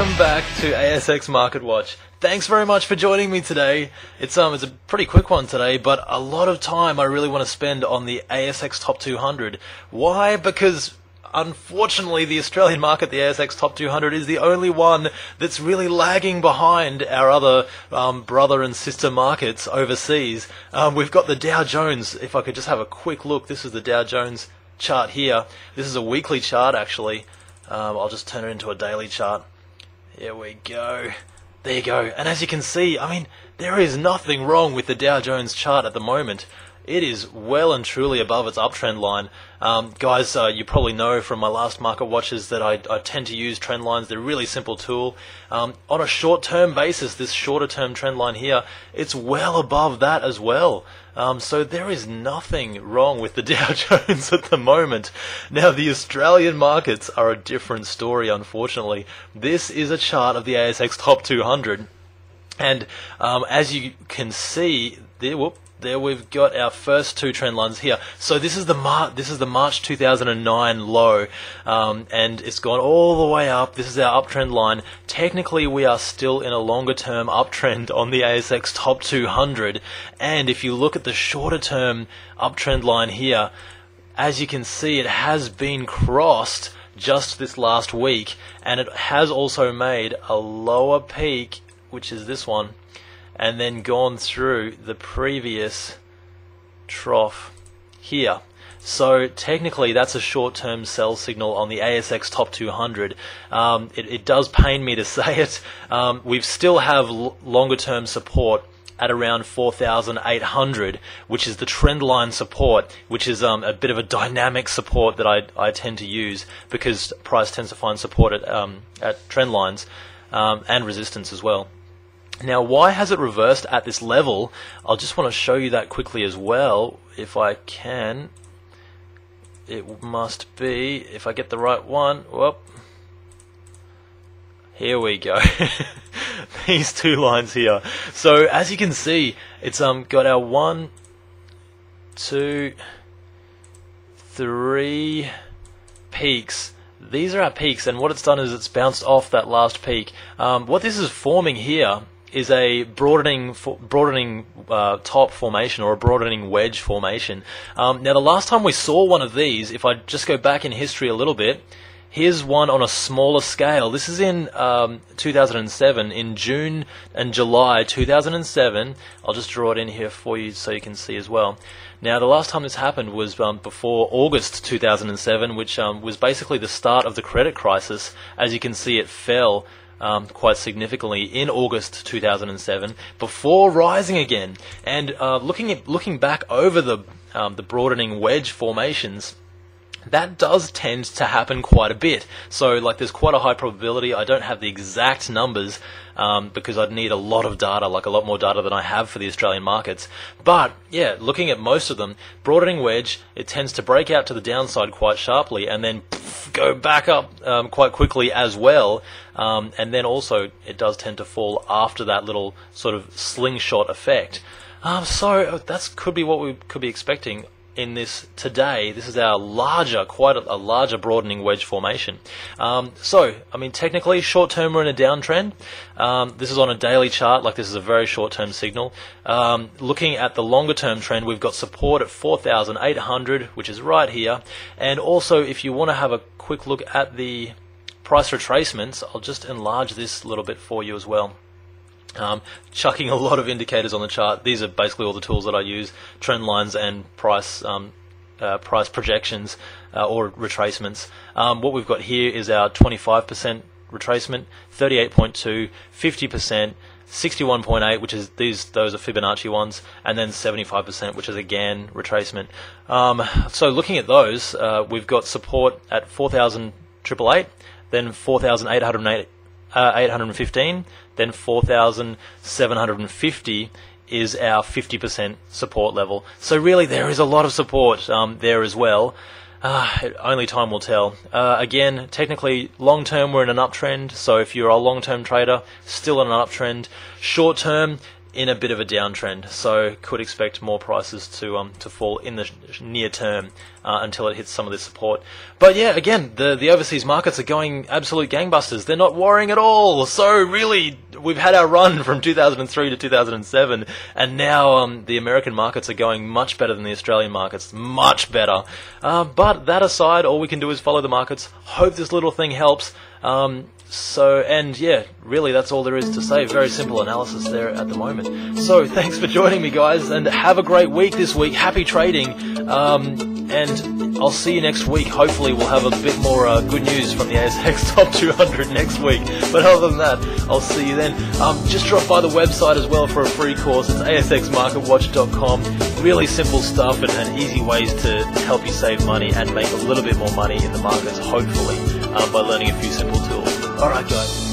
Welcome back to ASX Market Watch. Thanks very much for joining me today. It's a pretty quick one today, but a lot of time I really want to spend on the ASX Top 200. Why? Because unfortunately the Australian market, the ASX Top 200, is the only one that's really lagging behind our other brother and sister markets overseas. We've got the Dow Jones. If I could just have a quick look, this is the Dow Jones chart here. This is a weekly chart actually. I'll just turn it into a daily chart. Here we go. There you go. And as you can see, I mean, there is nothing wrong with the Dow Jones chart at the moment. It is well and truly above its uptrend line. Guys, you probably know from my last market watches that I tend to use trend lines. They're a really simple tool. On a short-term basis, this shorter-term trend line here, it's well above that as well. So there is nothing wrong with the Dow Jones at the moment. Now, the Australian markets are a different story, unfortunately. This is a chart of the ASX Top 200. And as you can see, there we've got our first two trend lines here. So this is the March 2009 low, and it's gone all the way up. This is our uptrend line. Technically, we are still in a longer-term uptrend on the ASX Top 200. And if you look at the shorter-term uptrend line here, as you can see, it has been crossed just this last week, and it has also made a lower peak, which is this one, and then gone through the previous trough here. So technically that's a short-term sell signal on the ASX Top 200. It does pain me to say it. We still have longer-term support at around 4,800, which is the trend line support, which is a bit of a dynamic support that I tend to use because price tends to find support at trend lines and resistance as well. Now, why has it reversed at this level? I'll just want to show you that quickly as well, if I can. It must be, if I get the right one, whoop. Here we go. These two lines here. So, as you can see, it's got our 1, 2, 3 peaks. These are our peaks, and what it's done is it's bounced off that last peak. What this is forming here is a broadening top formation, or a broadening wedge formation. Now, the last time we saw one of these, if I just go back in history a little bit, here's one on a smaller scale. This is in 2007, in June and July 2007. I'll just draw it in here for you so you can see as well. Now, the last time this happened was before August 2007, which was basically the start of the credit crisis. As you can see, it fell quite significantly in August 2007 before rising again. And looking back over the broadening wedge formations, that does tend to happen quite a bit. So, like, there's quite a high probability. I don't have the exact numbers because I'd need a lot of data, like a lot more data than I have for the Australian markets. But, yeah, looking at most of them, broadening wedge, it tends to break out to the downside quite sharply and then go back up quite quickly as well. And then also, it does tend to fall after that little sort of slingshot effect. So, that could be what we could be expecting in this today. This is our quite a larger broadening wedge formation. So, I mean, technically, short term we're in a downtrend. This is on a daily chart, like this is a very short term signal. Looking at the longer term trend, we've got support at 4,800, which is right here. And also, if you want to have a quick look at the price retracements, I'll just enlarge this a little bit for you as well. Chucking a lot of indicators on the chart. These are basically all the tools that I use: trend lines and price projections or retracements. What we've got here is our 25% retracement, 38.2, 50%, 61.8, which is those are Fibonacci ones, and then 75%, which is again retracement. So looking at those, we've got support at 4,888, then 4,815, then 4,750 is our 50% support level. So really there is a lot of support there as well. Only time will tell. Again, technically long term we're in an uptrend, so if you're a long term trader, still in an uptrend. Short term, in a bit of a downtrend, so could expect more prices to fall in the near term until it hits some of this support. But yeah, again, the overseas markets are going absolute gangbusters. They're not worrying at all. So really, we've had our run from 2003 to 2007, and now the American markets are going much better than the Australian markets, much better. But that aside, all we can do is follow the markets. Hope this little thing helps. And yeah, really that's all there is to say. Very simple analysis there at the moment. So thanks for joining me, guys, and have a great week this week. Happy trading, and I'll see you next week. Hopefully we'll have a bit more good news from the ASX Top 200 next week. But other than that, I'll see you then. Just drop by the website as well for a free course. It's asxmarketwatch.com. Really simple stuff and easy ways to help you save money and make a little bit more money in the markets, hopefully, by learning a few simple tools. Alright guys,